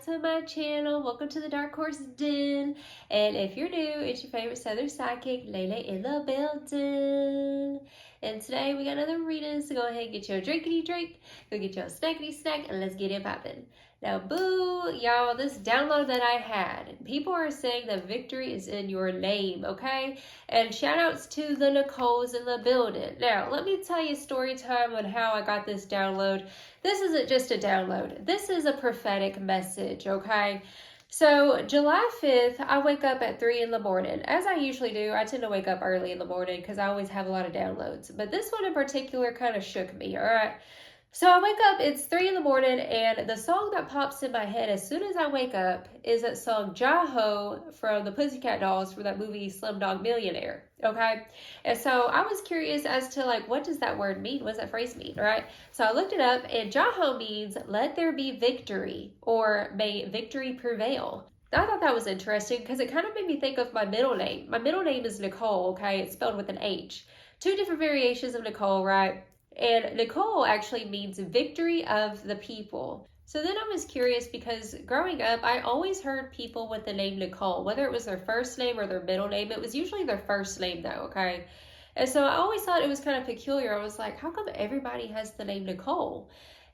to my channel. Welcome to the Dark Horse Den. And if you're new, it's your favorite Southern Sidekick, Lele in the building. And today we got another reading, so go ahead and get your drinkity drink, go get your snackity snack, and let's get it poppin'. Now, boo, y'all, this download that I had, people are saying that victory is in your name, okay? And shout outs to the Nicoles in the building. Now, let me tell you story time on how I got this download. This isn't just a download. This is a prophetic message, okay? So, July 5th, I wake up at 3 in the morning. As I usually do, I tend to wake up early in the morning because I always have a lot of downloads. But this one in particular kind of shook me, all right? So I wake up, it's 3 in the morning, and the song that pops in my head as soon as I wake up is that song Jaho from the Pussycat Dolls from that movie Slumdog Millionaire, okay? And so I was curious as to, like, what does that word mean? What does that phrase mean, right? So I looked it up, and Jaho means, let there be victory, or may victory prevail. I thought that was interesting because it kind of made me think of my middle name. My middle name is Nicole, okay? It's spelled with an H. 2 different variations of Nicole, right? And Nicole actually means victory of the people. So then I was curious because growing up, I always heard people with the name Nicole, whether it was their first name or their middle name. It was usually their first name though, okay? And so I always thought it was kind of peculiar. I was like, how come everybody has the name Nicole?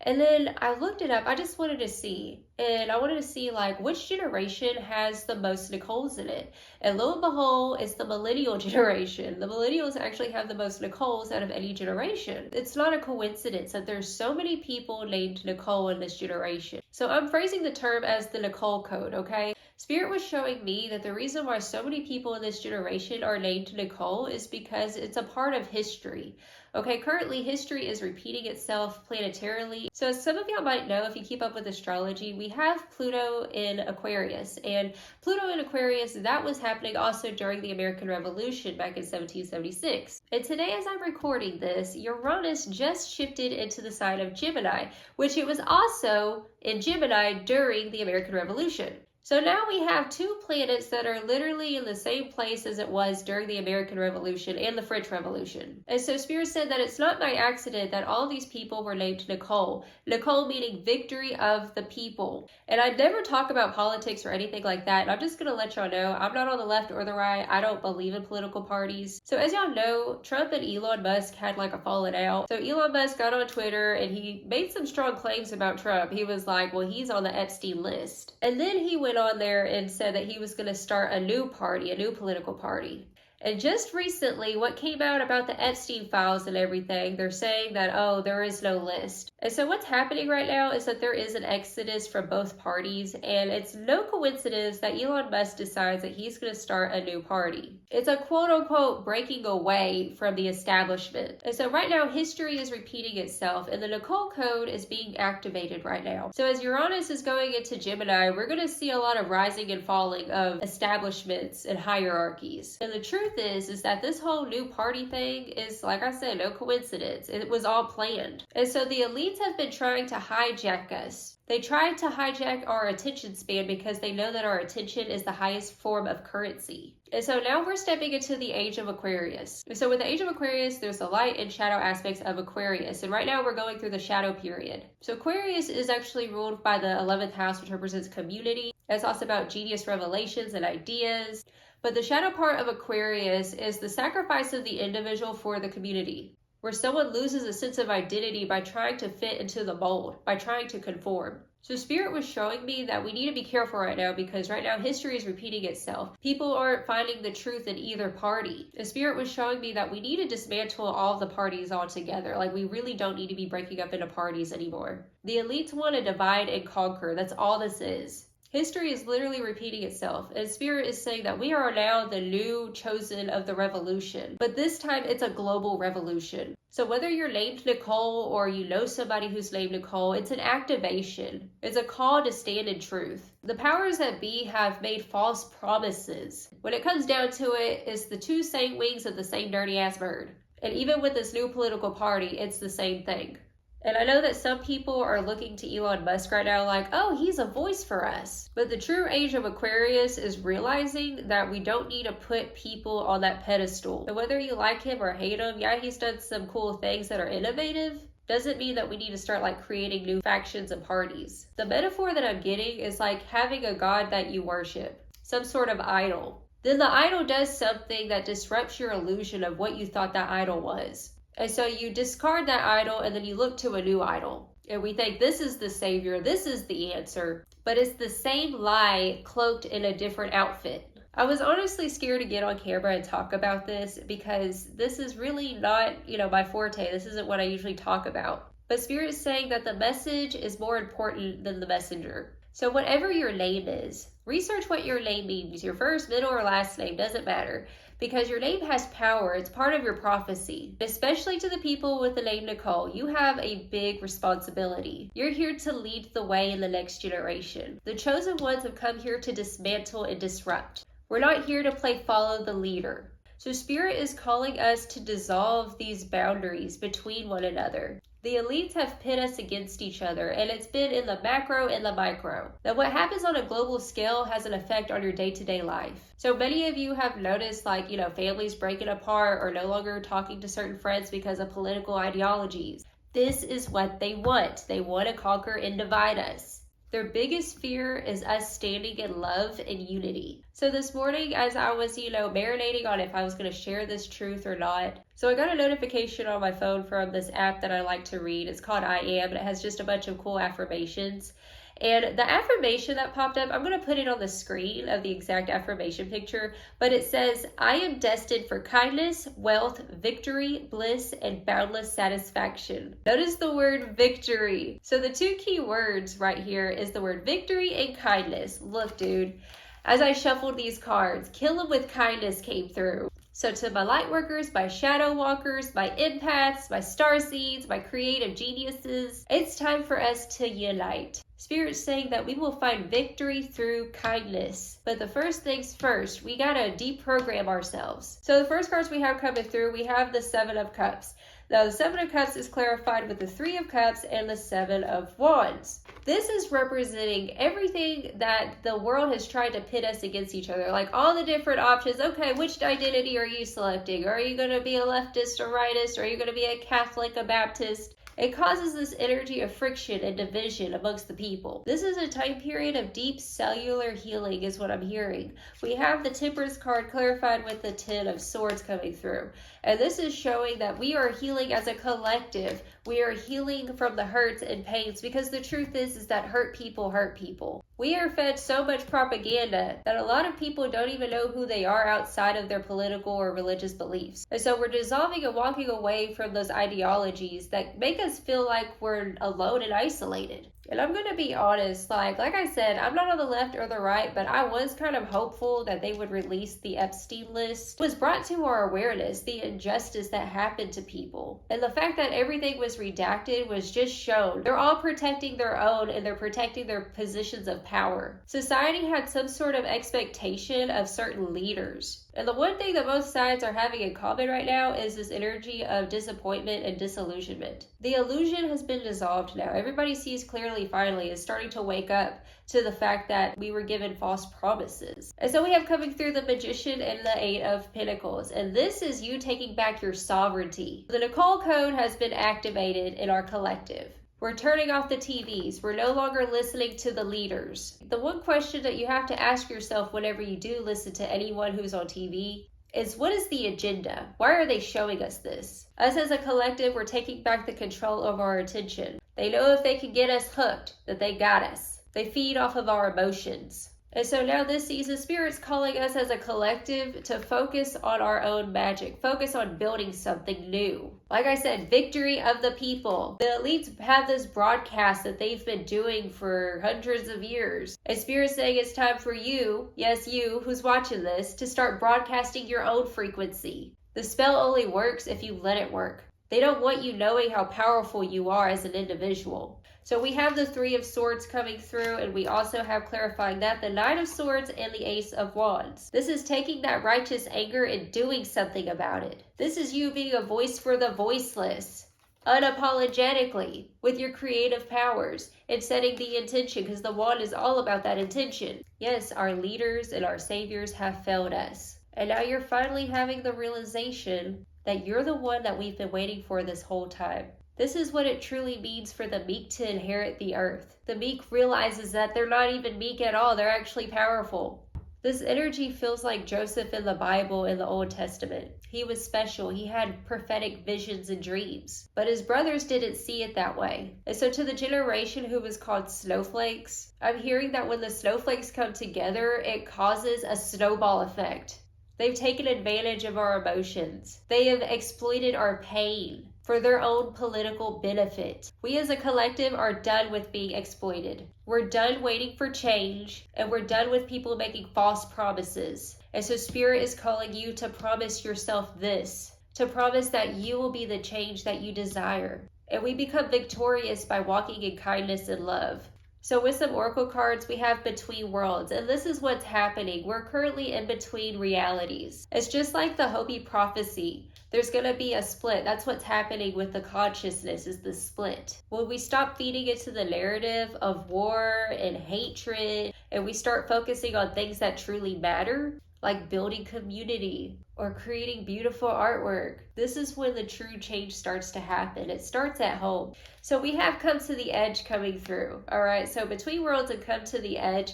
And then I looked it up. I just wanted to see. And I wanted to see, like, which generation has the most Nicoles in it. And lo and behold, it's the millennial generation. The millennials actually have the most Nicoles out of any generation. It's not a coincidence that there's so many people named Nicole in this generation. So I'm phrasing the term as the Nicole code, okay? Spirit was showing me that the reason why so many people in this generation are named Nicole is because it's a part of history. Okay, currently history is repeating itself planetarily. So as some of y'all might know, if you keep up with astrology, we have Pluto in Aquarius. And Pluto in Aquarius, that was happening also during the American Revolution back in 1776. And today as I'm recording this, Uranus just shifted into the sign of Gemini, which it was also in Gemini during the American Revolution. So now we have 2 planets that are literally in the same place as it was during the American Revolution and the French Revolution. And so Spirit said that it's not by accident that all these people were named Nicole. Nicole meaning victory of the people. And I never talk about politics or anything like that. And I'm just going to let y'all know, I'm not on the left or the right. I don't believe in political parties. So as y'all know, Trump and Elon Musk had like a falling out. So Elon Musk got on Twitter and he made some strong claims about Trump. He was like, well, he's on the Epstein list. And then he went on there and said that he was going to start a new party, a new political party. And just recently, what came out about the Epstein files and everything, they're saying that, oh, there is no list. And so what's happening right now is that there is an exodus from both parties, and it's no coincidence that Elon Musk decides that he's going to start a new party. It's a quote-unquote breaking away from the establishment. And so right now, history is repeating itself, and the Nicole code is being activated right now. So as Uranus is going into Gemini, we're going to see a lot of rising and falling of establishments and hierarchies. And the truth is that this whole new party thing is, like I said, no coincidence. It was all planned. And so the elites have been trying to hijack us. They tried to hijack our attention span because they know that our attention is the highest form of currency. And so now we're stepping into the age of Aquarius. And so with the age of Aquarius, there's the light and shadow aspects of Aquarius. And right now we're going through the shadow period. So Aquarius is actually ruled by the 11th house, which represents community. It's also about genius revelations and ideas. But the shadow part of Aquarius is the sacrifice of the individual for the community, where someone loses a sense of identity by trying to fit into the mold, by trying to conform. So Spirit was showing me that we need to be careful right now because right now history is repeating itself. People aren't finding the truth in either party. And Spirit was showing me that we need to dismantle all the parties altogether. Like, we really don't need to be breaking up into parties anymore. The elites want to divide and conquer. That's all this is. History is literally repeating itself, and Spirit is saying that we are now the new chosen of the revolution. But this time, it's a global revolution. So whether you're named Nicole or you know somebody who's named Nicole, it's an activation. It's a call to stand in truth. The powers that be have made false promises. When it comes down to it, it's the 2 same wings of the same dirty ass bird. And even with this new political party, it's the same thing. And I know that some people are looking to Elon Musk right now like, oh, he's a voice for us. But the true age of Aquarius is realizing that we don't need to put people on that pedestal. So whether you like him or hate him, yeah, he's done some cool things that are innovative, doesn't mean that we need to start like creating new factions and parties. The metaphor that I'm getting is like having a god that you worship, some sort of idol. Then the idol does something that disrupts your illusion of what you thought that idol was. And so you discard that idol and then you look to a new idol. And we think this is the savior, this is the answer. But it's the same lie cloaked in a different outfit. I was honestly scared to get on camera and talk about this because this is really not, my forte. This isn't what I usually talk about. But Spirit is saying that the message is more important than the messenger. So whatever your name is, research what your name means. Your first, middle, or last name doesn't matter because your name has power. It's part of your prophecy. Especially to the people with the name Nicole, you have a big responsibility. You're here to lead the way in the next generation. The chosen ones have come here to dismantle and disrupt. We're not here to play follow the leader. So Spirit is calling us to dissolve these boundaries between one another. The elites have pit us against each other, and it's been in the macro and the micro. Now, what happens on a global scale has an effect on your day-to-day life. So many of you have noticed, families breaking apart or no longer talking to certain friends because of political ideologies. This is what they want. They want to conquer and divide us. Their biggest fear is us standing in love and unity. So this morning, as I was, marinating on if I was going to share this truth or not, so I got a notification on my phone from this app that I like to read. It's called I Am, and it has just a bunch of cool affirmations. And the affirmation that popped up, I'm going to put it on the screen of the exact affirmation picture, but it says, I am destined for kindness, wealth, victory, bliss, and boundless satisfaction. Notice the word victory. So the two key words right here is the word victory and kindness. Look, dude, as I shuffled these cards, kill them with kindness came through. So to my light workers, my shadow walkers, my empaths, my star seeds, my creative geniuses, it's time for us to unite. Spirit's saying that we will find victory through kindness. But the first things first, we gotta deprogram ourselves. So the first cards we have coming through, we have the Seven of Cups. Now the Seven of Cups is clarified with the Three of Cups and the Seven of Wands. This is representing everything that the world has tried to pit us against each other. Like all the different options. Okay, which identity are you selecting? Are you gonna be a leftist or rightist? Are you gonna be a Catholic, a Baptist? It causes this energy of friction and division amongst the people. This is a time period of deep cellular healing is what I'm hearing. We have the Temperance card clarified with the Ten of Swords coming through. And this is showing that we are healing as a collective. We are healing from the hurts and pains because the truth is that hurt people hurt people. We are fed so much propaganda that a lot of people don't even know who they are outside of their political or religious beliefs. And so we're dissolving and walking away from those ideologies that make us feel like we're alone and isolated. And I'm going to be honest, like I said, I'm not on the left or the right, but I was kind of hopeful that they would release the Epstein list. It was brought to our awareness, the injustice that happened to people. And the fact that everything was redacted was just shown. They're all protecting their own and they're protecting their positions of power. Society had some sort of expectation of certain leaders. And the one thing that both sides are having in common right now is this energy of disappointment and disillusionment. The illusion has been dissolved now. Everybody sees clearly finally is starting to wake up to the fact that we were given false promises. And so we have coming through the Magician and the Eight of Pentacles. And this is you taking back your sovereignty. The Nicole code has been activated in our collective. We're turning off the TVs. We're no longer listening to the leaders. The one question that you have to ask yourself whenever you do listen to anyone who's on TV is, what is the agenda? Why are they showing us this? Us as a collective, we're taking back the control of our attention. They know if they can get us hooked, that they got us. They feed off of our emotions. And so now this season, Spirit's calling us as a collective to focus on our own magic, focus on building something new. Like I said, victory of the people. The elites have this broadcast that they've been doing for hundreds of years. And Spirit's saying it's time for you, yes, you who's watching this, to start broadcasting your own frequency. The spell only works if you let it work. They don't want you knowing how powerful you are as an individual. So we have the Three of Swords coming through, and we also have clarifying that the Knight of Swords and the Ace of Wands. This is taking that righteous anger and doing something about it. This is you being a voice for the voiceless, unapologetically, with your creative powers, and setting the intention, because the wand is all about that intention. Yes, our leaders and our saviors have failed us. And now you're finally having the realization that you're the one that we've been waiting for this whole time. This is what it truly means for the meek to inherit the earth. The meek realizes that they're not even meek at all, they're actually powerful. This energy feels like Joseph in the Bible in the Old Testament. He was special. He had prophetic visions and dreams. But his brothers didn't see it that way. And so to the generation who was called snowflakes, I'm hearing that when the snowflakes come together, it causes a snowball effect. They've taken advantage of our emotions. They have exploited our pain for their own political benefit. We as a collective are done with being exploited. We're done waiting for change, and we're done with people making false promises. And so Spirit is calling you to promise yourself this, to promise that you will be the change that you desire. And we become victorious by walking in kindness and love. So with some oracle cards, we have between worlds, and this is what's happening. We're currently in between realities. It's just like the Hopi prophecy. There's going to be a split. That's what's happening with the consciousness, is the split. When we stop feeding into the narrative of war and hatred, and we start focusing on things that truly matter, like building community or creating beautiful artwork, this is when the true change starts to happen. It starts at home. So we have come to the edge coming through. All right. So between worlds and come to the edge,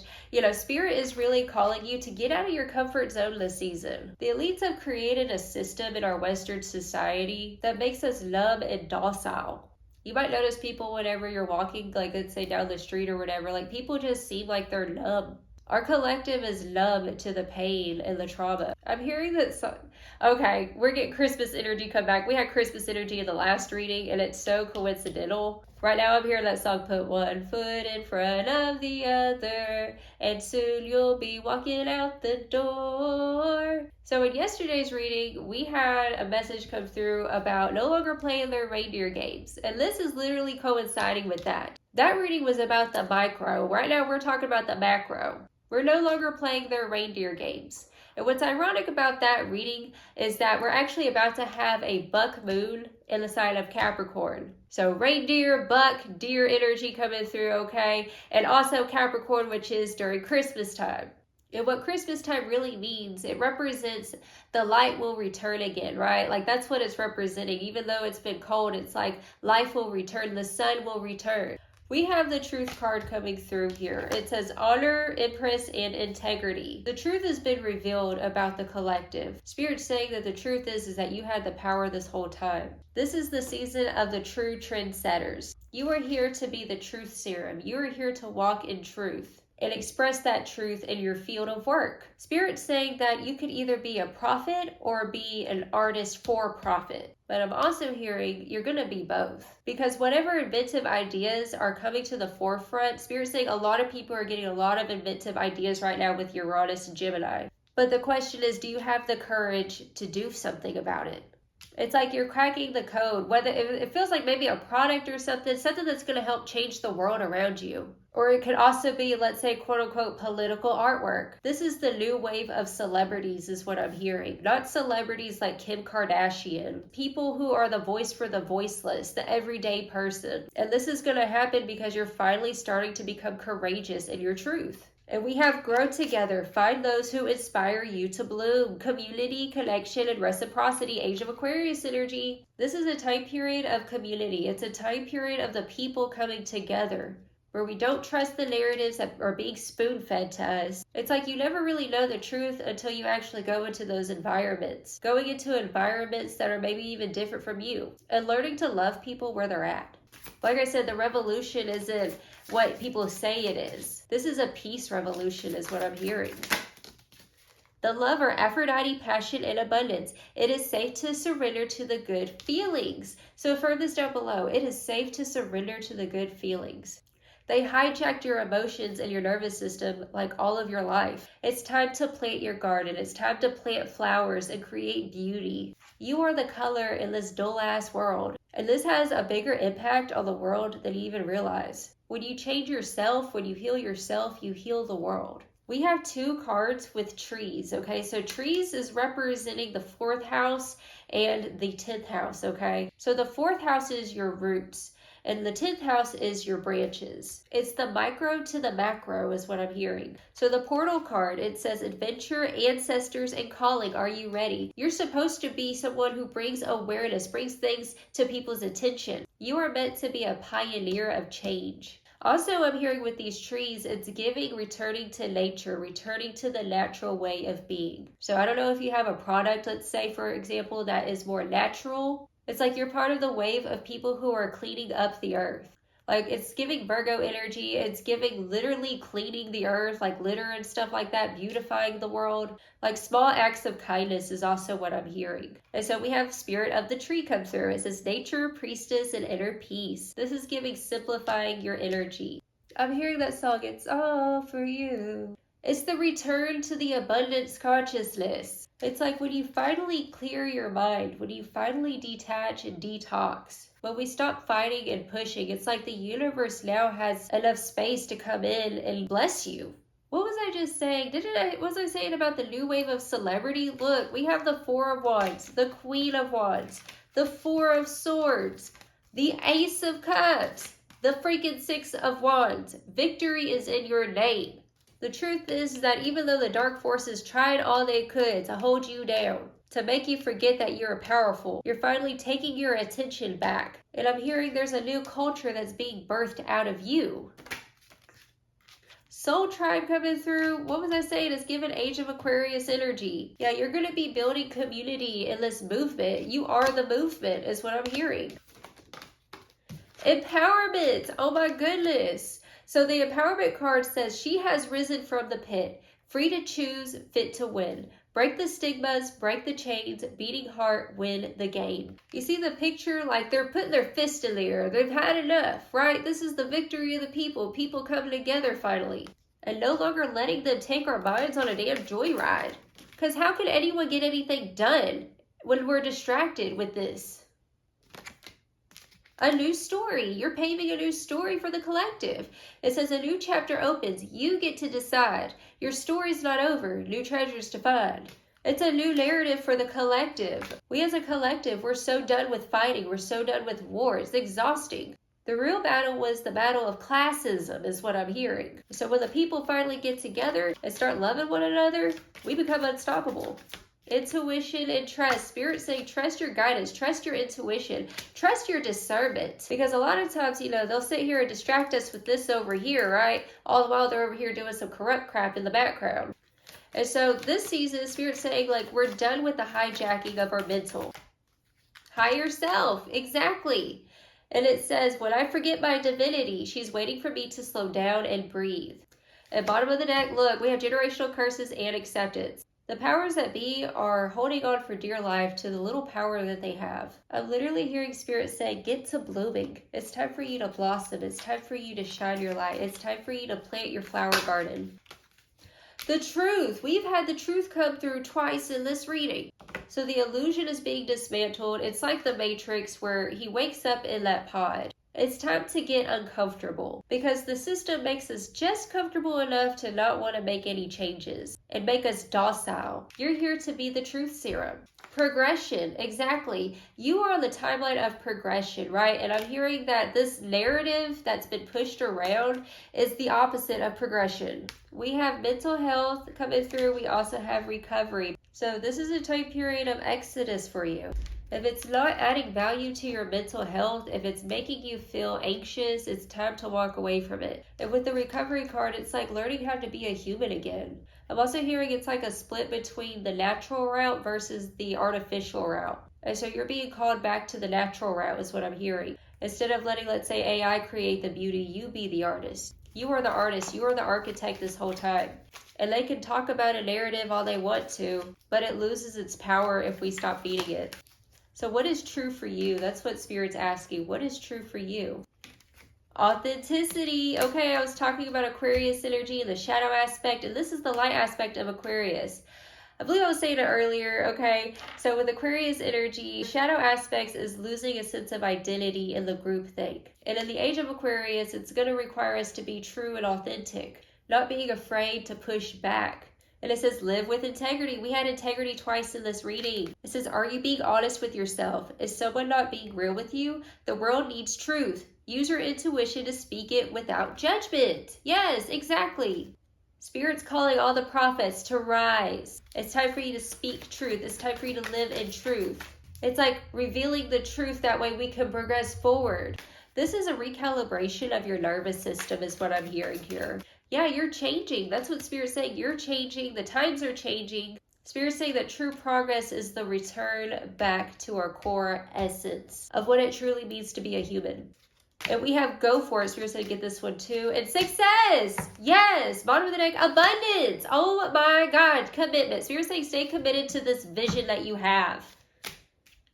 Spirit is really calling you to get out of your comfort zone this season. The elites have created a system in our Western society that makes us numb and docile. You might notice people whenever you're walking, like let's say down the street or whatever, like people just seem like they're numb. Our collective is numb to the pain and the trauma. I'm hearing that okay, we're getting Christmas energy come back. We had Christmas energy in the last reading, and it's so coincidental. Right now I'm hearing that song, put one foot in front of the other, and soon you'll be walking out the door. So in yesterday's reading, we had a message come through about no longer playing their reindeer games. And this is literally coinciding with that. That reading was about the micro. Right now we're talking about the macro. We're no longer playing their reindeer games. And what's ironic about that reading is that we're actually about to have a buck moon in the sign of Capricorn. So reindeer, buck, deer energy coming through, okay? And also Capricorn, which is during Christmas time. And what Christmas time really means, it represents the light will return again, right? Like that's what it's representing. Even though it's been cold, it's like life will return, the sun will return. We have the truth card coming through here. It says honor, empress, and integrity. The truth has been revealed about the collective. Spirit's saying that the truth is that you had the power this whole time. This is the season of the true trendsetters. You are here to be the truth serum. You are here to walk in truth and express that truth in your field of work. Spirit's saying that you could either be a prophet or be an artist for profit. But I'm also hearing you're going to be both. Because whatever inventive ideas are coming to the forefront, Spirit's saying a lot of people are getting a lot of inventive ideas right now with Uranus and Gemini. But the question is, do you have the courage to do something about it? It's like you're cracking the code, whether it feels like maybe a product or something that's going to help change the world around you. Or it could also be, let's say, quote unquote, political artwork. This is the new wave of celebrities is what I'm hearing. Not celebrities like Kim Kardashian. People who are the voice for the voiceless, the everyday person. And this is going to happen because you're finally starting to become courageous in your truth. And we have grow together, find those who inspire you to bloom, community, connection, and reciprocity, Age of Aquarius energy. This is a time period of community. It's a time period of the people coming together, where we don't trust the narratives that are being spoon-fed to us. It's like you never really know the truth until you actually go into those environments. Going into environments that are maybe even different from you. And learning to love people where they're at. Like I said, the revolution isn't what people say it is. This is a peace revolution is what I'm hearing. The lover, Aphrodite, passion, and abundance. It is safe to surrender to the good feelings. So affirm this down below. It is safe to surrender to the good feelings. They hijacked your emotions and your nervous system like all of your life. It's time to plant your garden. It's time to plant flowers and create beauty. You are the color in this dull-ass world. And this has a bigger impact on the world than you even realize. When you change yourself, when you heal yourself, you heal the world. We have two cards with trees, okay? So trees is representing the 4th house and the 10th house, okay? So the 4th house is your roots. And the 10th house is your branches. It's the micro to the macro is what I'm hearing. So the portal card, it says adventure, ancestors, and calling. Are you ready? You're supposed to be someone who brings awareness, brings things to people's attention. You are meant to be a pioneer of change. Also, I'm hearing with these trees, it's giving returning to nature, returning to the natural way of being. So I don't know if you have a product, let's say, for example, that is more natural. It's like you're part of the wave of people who are cleaning up the earth. Like, it's giving Virgo energy. It's giving literally cleaning the earth, like litter and stuff like that, beautifying the world. Like, small acts of kindness is also what I'm hearing. And so we have spirit of the tree come through. It says nature, priestess, and inner peace. This is giving simplifying your energy. I'm hearing that song, It's All For You. It's the return to the abundance consciousness. It's like when you finally clear your mind, when you finally detach and detox. When we stop fighting and pushing, it's like the universe now has enough space to come in and bless you. What was I just saying? What was I saying about the new wave of celebrity? Look, we have the Four of Wands, the Queen of Wands, the Four of Swords, the Ace of Cups, the freaking Six of Wands. Victory is in your name. The truth is that even though the dark forces tried all they could to hold you down, to make you forget that you're powerful, you're finally taking your attention back. And I'm hearing there's a new culture that's being birthed out of you. Soul tribe coming through. What was I saying? It's given Age of Aquarius energy. Yeah, you're going to be building community in this movement. You are the movement is what I'm hearing. Empowerment. Oh my goodness. So the empowerment card says she has risen from the pit, free to choose, fit to win. Break the stigmas, break the chains, beating heart, win the game. You see the picture? Like they're putting their fist in the air. They've had enough, right? This is the victory of the people. People coming together finally. And no longer letting them take our minds on a damn joyride. Because how can anyone get anything done when we're distracted with this? A new story. You're paving a new story for the collective. It says a new chapter opens. You get to decide. Your story's not over. New treasures to find. It's a new narrative for the collective. We as a collective, we're so done with fighting. We're so done with war. It's exhausting. The real battle was the battle of classism is what I'm hearing. So when the people finally get together and start loving one another, we become unstoppable. Intuition and trust. Spirit saying trust your guidance, trust your intuition, trust your discernment. Because a lot of times, they'll sit here and distract us with this over here, right? All the while they're over here doing some corrupt crap in the background. And so this season, Spirit's saying like we're done with the hijacking of our mental. Higher self, exactly. And it says, when I forget my divinity, she's waiting for me to slow down and breathe. At bottom of the deck, look, we have generational curses and acceptance. The powers that be are holding on for dear life to the little power that they have. I'm literally hearing Spirit say, get to blooming. It's time for you to blossom. It's time for you to shine your light. It's time for you to plant your flower garden. The truth. We've had the truth come through twice in this reading. So the illusion is being dismantled. It's like the Matrix where he wakes up in that pod. It's time to get uncomfortable because the system makes us just comfortable enough to not want to make any changes and make us docile. You're here to be the truth serum. Progression, exactly. You are on the timeline of progression, right? And I'm hearing that this narrative that's been pushed around is the opposite of progression. We have mental health coming through. We also have recovery. So this is a time period of exodus for you. If it's not adding value to your mental health, if it's making you feel anxious, it's time to walk away from it. And with the recovery card, it's like learning how to be a human again. I'm also hearing it's like a split between the natural route versus the artificial route. And so you're being called back to the natural route is what I'm hearing. Instead of letting, let's say, AI create the beauty, you be the artist. You are the artist. You are the architect this whole time. And they can talk about a narrative all they want to, but it loses its power if we stop feeding it. So what is true for you? That's what Spirit's asking. What is true for you? Authenticity. Okay, I was talking about Aquarius energy and the shadow aspect, and this is the light aspect of Aquarius. I believe I was saying it earlier, okay? So with Aquarius energy, shadow aspects is losing a sense of identity in the groupthink. And in the age of Aquarius, it's going to require us to be true and authentic, not being afraid to push back. And it says, live with integrity. We had integrity twice in this reading. It says, are you being honest with yourself? Is someone not being real with you? The world needs truth. Use your intuition to speak it without judgment. Yes, exactly. Spirit's calling all the prophets to rise. It's time for you to speak truth. It's time for you to live in truth. It's like revealing the truth. That way we can progress forward. This is a recalibration of your nervous system is what I'm hearing here. Yeah, you're changing. That's what Spirit's saying. You're changing. The times are changing. Spirit's saying that true progress is the return back to our core essence of what it truly means to be a human. And we have go for it. Spirit's going to get this one too. And success. Yes. Bottom of the deck. Abundance. Oh my God. Commitment. Spirit's saying stay committed to this vision that you have.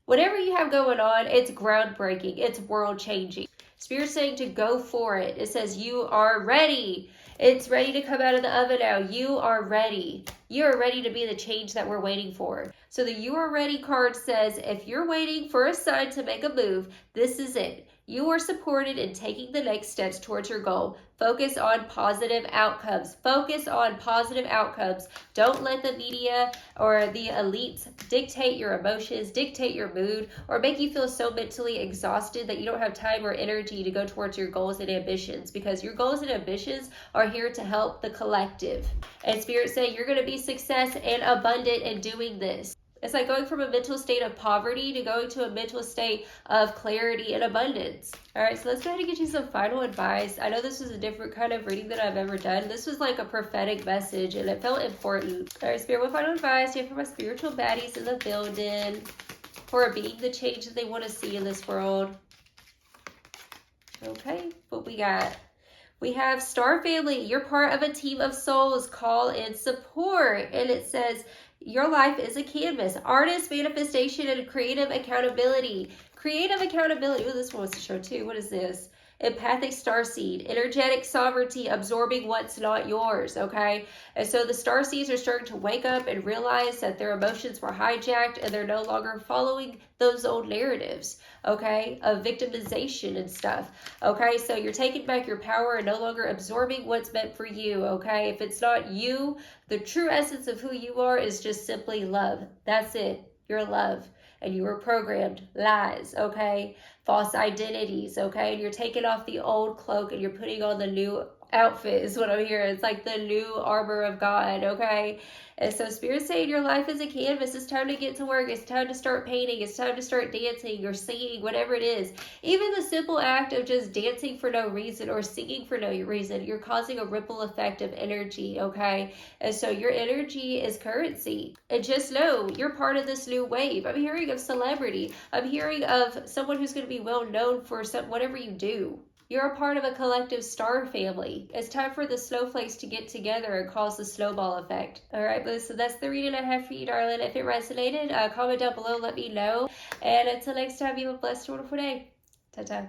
Whatever you have going on, it's groundbreaking. It's world changing. Spirit's saying to go for it. It says you are ready. It's ready to come out of the oven now. You are ready. You are ready to be the change that we're waiting for. So the you are ready card says if you're waiting for a sign to make a move, this is it. You are supported in taking the next steps towards your goal. Focus on positive outcomes. Focus on positive outcomes. Don't let the media or the elites dictate your emotions, dictate your mood, or make you feel so mentally exhausted that you don't have time or energy to go towards your goals and ambitions, because your goals and ambitions are here to help the collective. And Spirit saying you're going to be success and abundant in doing this. It's like going from a mental state of poverty to going to a mental state of clarity and abundance. All right, so let's go ahead and get you some final advice. I know this was a different kind of reading than I've ever done. This was like a prophetic message and it felt important. All right, Spirit, what final advice do you have for my spiritual baddies in the building for being the change that they want to see in this world? Okay, what we got? We have Star Family. You're part of a team of souls. Call and support. And it says, your life is a canvas. Artist, manifestation, and creative accountability. Creative accountability. Oh, this one wants to show too. What is this? Empathic starseed, energetic sovereignty, absorbing what's not yours, okay? And so the starseeds are starting to wake up and realize that their emotions were hijacked and they're no longer following those old narratives, okay, of victimization and stuff, okay? So you're taking back your power and no longer absorbing what's meant for you, okay? If it's not you, the true essence of who you are is just simply love. That's it. You're love. And you were programmed lies, okay? False identities, okay? And you're taking off the old cloak and you're putting on the new outfit is what I'm hearing. It's like the new armor of God, okay? And so Spirit's saying your life is a canvas. It's time to get to work. It's time to start painting. It's time to start dancing or singing, whatever it is. Even the simple act of just dancing for no reason or singing for no reason, you're causing a ripple effect of energy, okay? And so your energy is currency. And just know you're part of this new wave. I'm hearing of celebrity. I'm hearing of someone who's going to be well known for whatever you do. You're a part of a collective star family. It's time for the snowflakes to get together and cause the snowball effect. All right, Boo, so that's the reading I have for you, darling. If it resonated, comment down below, let me know. And until next time, you have a blessed, wonderful day. Ta-ta.